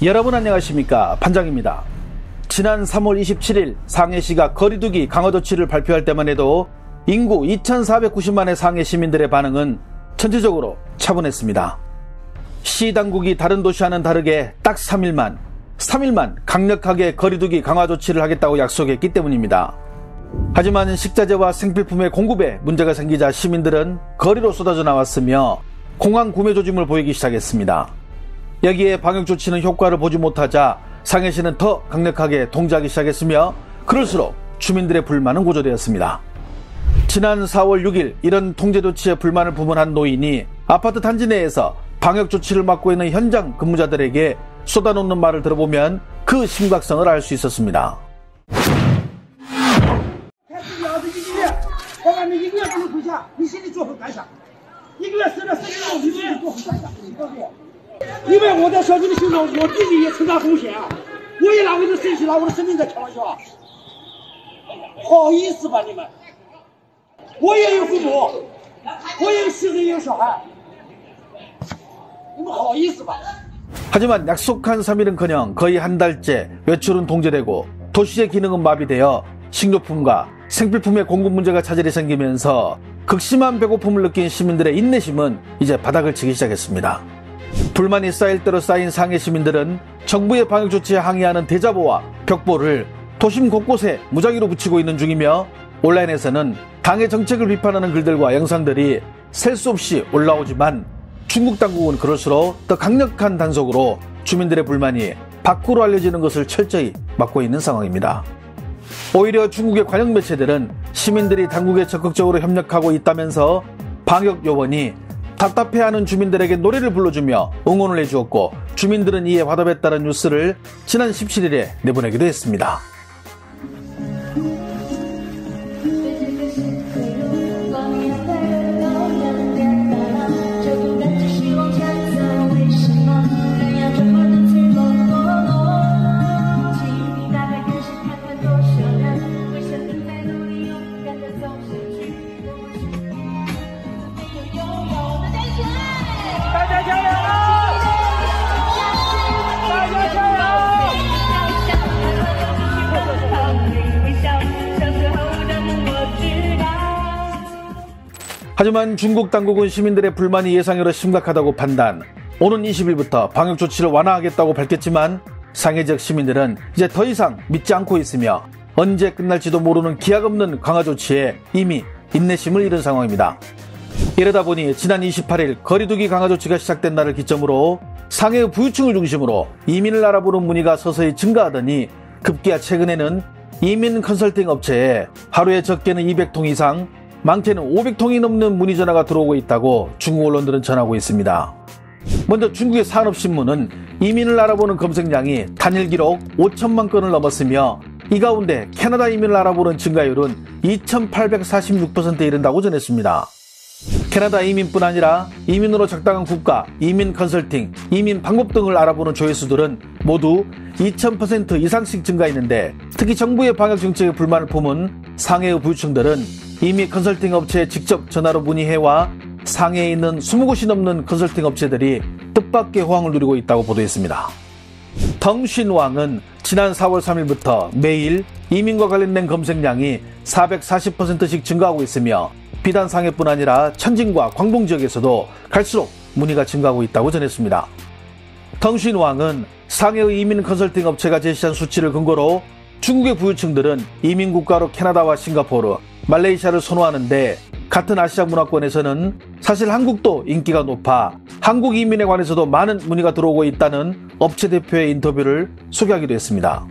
여러분 안녕하십니까, 판장입니다. 지난 3월 27일 상해시가 거리두기 강화 조치를 발표할 때만 해도 인구 2,490만의 상해 시민들의 반응은 전체적으로 차분했습니다. 시 당국이 다른 도시와는 다르게 딱 3일만 강력하게 거리두기 강화 조치를 하겠다고 약속했기 때문입니다. 하지만 식자재와 생필품의 공급에 문제가 생기자 시민들은 거리로 쏟아져 나왔으며 공항 구매 조짐을 보이기 시작했습니다. 여기에 방역 조치는 효과를 보지 못하자 상해시는 더 강력하게 통제하기 시작했으며 그럴수록 주민들의 불만은 고조되었습니다. 지난 4월 6일 이런 통제 조치에 불만을 품은 한 노인이 아파트 단지 내에서 방역 조치를 맡고 있는 현장 근무자들에게 쏟아놓는 말을 들어보면 그 심각성을 알 수 있었습니다.因为我在小区的行动，我自己也承担风险，我也拿我的身体、拿我的生命在开玩笑，不好意思吧你们？我也有父母，我也有妻子，也有小孩，你们好意思吧？ 하지만 약속한 3일은커녕 거의 한 달째 외출은 통제되고 도시의 기능은 마비되어 식료품과 생필품의 공급 문제가 차질이 생기면서 극심한 배고픔을 느낀 시민들의 인내심은 이제 바닥을 치기 시작했습니다. 불만이 쌓일 대로 쌓인 상해 시민들은 정부의 방역 조치에 항의하는 대자보와 벽보를 도심 곳곳에 무작위로 붙이고 있는 중이며 온라인에서는 당의 정책을 비판하는 글들과 영상들이 셀 수 없이 올라오지만 중국 당국은 그럴수록 더 강력한 단속으로 주민들의 불만이 밖으로 알려지는 것을 철저히 막고 있는 상황입니다. 오히려 중국의 관영 매체들은 시민들이 당국에 적극적으로 협력하고 있다면서 방역 요원이 답답해하는 주민들에게 노래를 불러주며 응원을 해주었고 주민들은 이에 화답했다는 뉴스를 지난 17일에 내보내기도 했습니다. 하지만 중국 당국은 시민들의 불만이 예상외로 심각하다고 판단, 오는 20일부터 방역 조치를 완화하겠다고 밝혔지만 상해 지역 시민들은 이제 더 이상 믿지 않고 있으며 언제 끝날지도 모르는 기약 없는 강화 조치에 이미 인내심을 잃은 상황입니다. 이러다 보니 지난 28일 거리두기 강화 조치가 시작된 날을 기점으로 상해의 부유층을 중심으로 이민을 알아보는 문의가 서서히 증가하더니 급기야 최근에는 이민 컨설팅 업체에 하루에 적게는 200통 이상, 많게는 500통이 넘는 문의 전화가 들어오고 있다고 중국 언론들은 전하고 있습니다. 먼저 중국의 산업신문은 이민을 알아보는 검색량이 단일 기록 5천만 건을 넘었으며 이 가운데 캐나다 이민을 알아보는 증가율은 2846%에 이른다고 전했습니다. 캐나다 이민뿐 아니라 이민으로 적당한 국가, 이민 컨설팅, 이민 방법 등을 알아보는 조회수들은 모두 2000% 이상씩 증가했는데 특히 정부의 방역 정책에 불만을 품은 상해의 부유층들은 이미 컨설팅 업체에 직접 전화로 문의해와 상해에 있는 20곳이 넘는 컨설팅 업체들이 뜻밖의 호황을 누리고 있다고 보도했습니다. 덩신왕은 지난 4월 3일부터 매일 이민과 관련된 검색량이 440%씩 증가하고 있으며 비단 상해뿐 아니라 천진과 광동 지역에서도 갈수록 문의가 증가하고 있다고 전했습니다. 덩신왕은 상해의 이민 컨설팅 업체가 제시한 수치를 근거로 중국의 부유층들은 이민국가로 캐나다와 싱가포르, 말레이시아를 선호하는데 같은 아시아 문화권에서는 사실 한국도 인기가 높아 한국 이민에 관해서도 많은 문의가 들어오고 있다는 업체 대표의 인터뷰를 소개하기도 했습니다.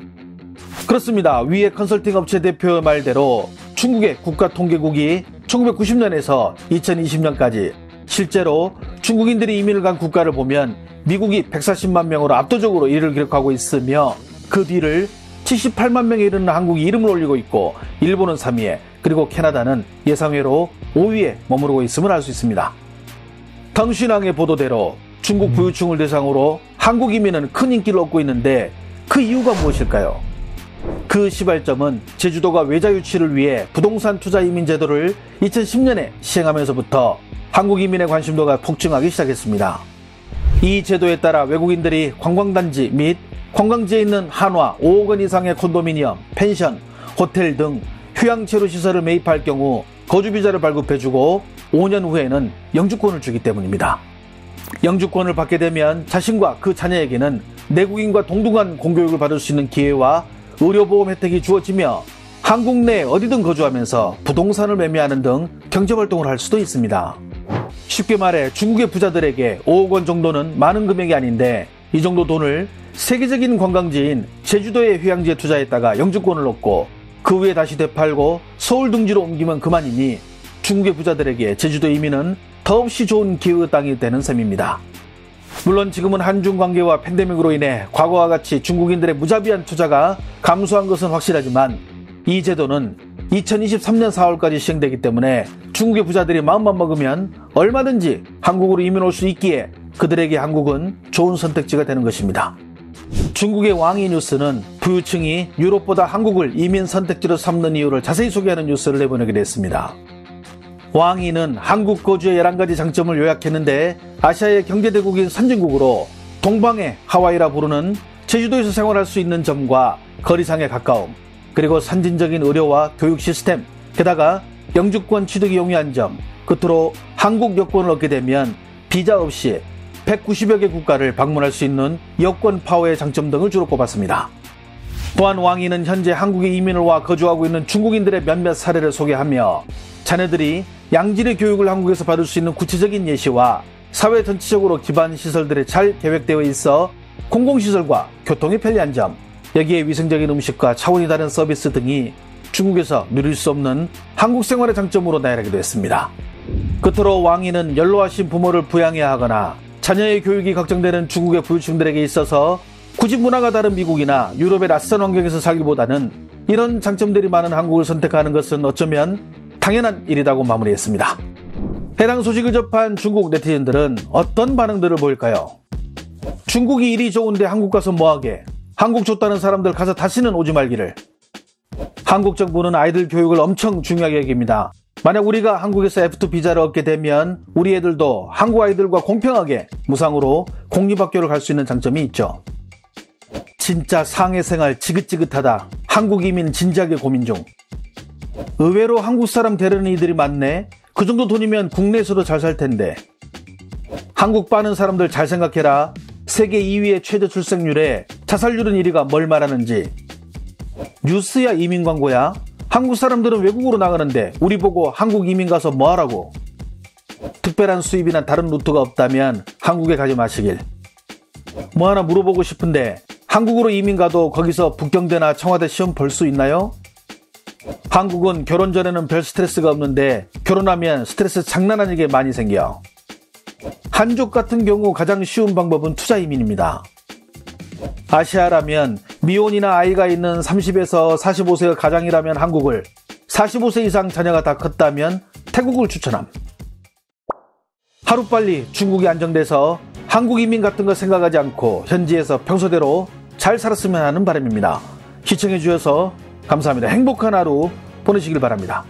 그렇습니다. 위의 컨설팅 업체 대표의 말대로 중국의 국가통계국이 1990년에서 2020년까지 실제로 중국인들이 이민을 간 국가를 보면 미국이 140만 명으로 압도적으로 1위를 기록하고 있으며 그 뒤를 78만 명에 이르는 한국이 이름을 올리고 있고 일본은 3위에 그리고 캐나다는 예상외로 5위에 머무르고 있음을 알 수 있습니다. 덩신왕의 보도대로 중국 부유층을 대상으로 한국 이민은 큰 인기를 얻고 있는데 그 이유가 무엇일까요? 그 시발점은 제주도가 외자 유치를 위해 부동산 투자 이민 제도를 2010년에 시행하면서부터 한국 이민의 관심도가 폭증하기 시작했습니다. 이 제도에 따라 외국인들이 관광단지 및 관광지에 있는 한화 5억 원 이상의 콘도미니엄, 펜션, 호텔 등 휴양체류 시설을 매입할 경우 거주비자를 발급해주고 5년 후에는 영주권을 주기 때문입니다. 영주권을 받게 되면 자신과 그 자녀에게는 내국인과 동등한 공교육을 받을 수 있는 기회와 의료보험 혜택이 주어지며 한국 내 어디든 거주하면서 부동산을 매매하는 등 경제활동을 할 수도 있습니다. 쉽게 말해 중국의 부자들에게 5억 원 정도는 많은 금액이 아닌데 이 정도 돈을 세계적인 관광지인 제주도의 휴양지에 투자했다가 영주권을 얻고 그 후에 다시 되팔고 서울 등지로 옮기면 그만이니 중국의 부자들에게 제주도 이민은 더없이 좋은 기회의 땅이 되는 셈입니다. 물론 지금은 한중 관계와 팬데믹으로 인해 과거와 같이 중국인들의 무자비한 투자가 감소한 것은 확실하지만 이 제도는 2023년 4월까지 시행되기 때문에 중국의 부자들이 마음만 먹으면 얼마든지 한국으로 이민 올 수 있기에 그들에게 한국은 좋은 선택지가 되는 것입니다. 중국의 왕이 뉴스는 부유층이 유럽보다 한국을 이민 선택지로 삼는 이유를 자세히 소개하는 뉴스를 내보내기로 했습니다. 왕이는 한국 거주의 11가지 장점을 요약했는데 아시아의 경제대국인 선진국으로 동방의 하와이라 부르는 제주도에서 생활할 수 있는 점과 거리상의 가까움, 그리고 선진적인 의료와 교육 시스템, 게다가 영주권 취득이 용이한 점, 끝으로 한국 여권을 얻게 되면 비자 없이 190여 개 국가를 방문할 수 있는 여권 파워의 장점 등을 주로 꼽았습니다. 또한 왕이는 현재 한국에 이민을 와 거주하고 있는 중국인들의 몇몇 사례를 소개하며 자녀들이 양질의 교육을 한국에서 받을 수 있는 구체적인 예시와 사회 전체적으로 기반 시설들이 잘 계획되어 있어 공공시설과 교통이 편리한 점, 여기에 위생적인 음식과 차원이 다른 서비스 등이 중국에서 누릴 수 없는 한국 생활의 장점으로 나열하기도 했습니다. 끝으로 왕이는 연로하신 부모를 부양해야 하거나 자녀의 교육이 걱정되는 중국의 부유층들에게 있어서 굳이 문화가 다른 미국이나 유럽의 낯선 환경에서 살기보다는 이런 장점들이 많은 한국을 선택하는 것은 어쩌면 당연한 일이라고 마무리했습니다. 해당 소식을 접한 중국 네티즌들은 어떤 반응들을 보일까요? 중국이 일이 좋은데 한국 가서 뭐하게? 한국 좋다는 사람들 가서 다시는 오지 말기를. 한국 정부는 아이들 교육을 엄청 중요하게 여깁니다. 만약 우리가 한국에서 F2 비자를 얻게 되면 우리 애들도 한국 아이들과 공평하게 무상으로 공립학교를 갈 수 있는 장점이 있죠. 진짜 상해 생활 지긋지긋하다. 한국 이민 진지하게 고민 중. 의외로 한국 사람 데려는 이들이 많네. 그 정도 돈이면 국내에서도 잘 살 텐데. 한국 빠는 사람들 잘 생각해라. 세계 2위의 최저 출생률에 자살률은 1위가 뭘 말하는지. 뉴스야 이민 광고야? 한국 사람들은 외국으로 나가는데 우리 보고 한국 이민 가서 뭐 하라고? 특별한 수입이나 다른 루트가 없다면 한국에 가지 마시길. 뭐 하나 물어보고 싶은데 한국으로 이민 가도 거기서 북경대나 청와대 시험 볼 수 있나요? 한국은 결혼 전에는 별 스트레스가 없는데 결혼하면 스트레스 장난 아니게 많이 생겨. 한족 같은 경우 가장 쉬운 방법은 투자 이민입니다. 아시아라면 미혼이나 아이가 있는 30에서 45세의 가장이라면 한국을, 45세 이상 자녀가 다 컸다면 태국을 추천함. 하루빨리 중국이 안정돼서 한국 이민 같은 거 생각하지 않고 현지에서 평소대로 잘 살았으면 하는 바람입니다. 시청해주셔서 감사합니다. 행복한 하루 보내시길 바랍니다.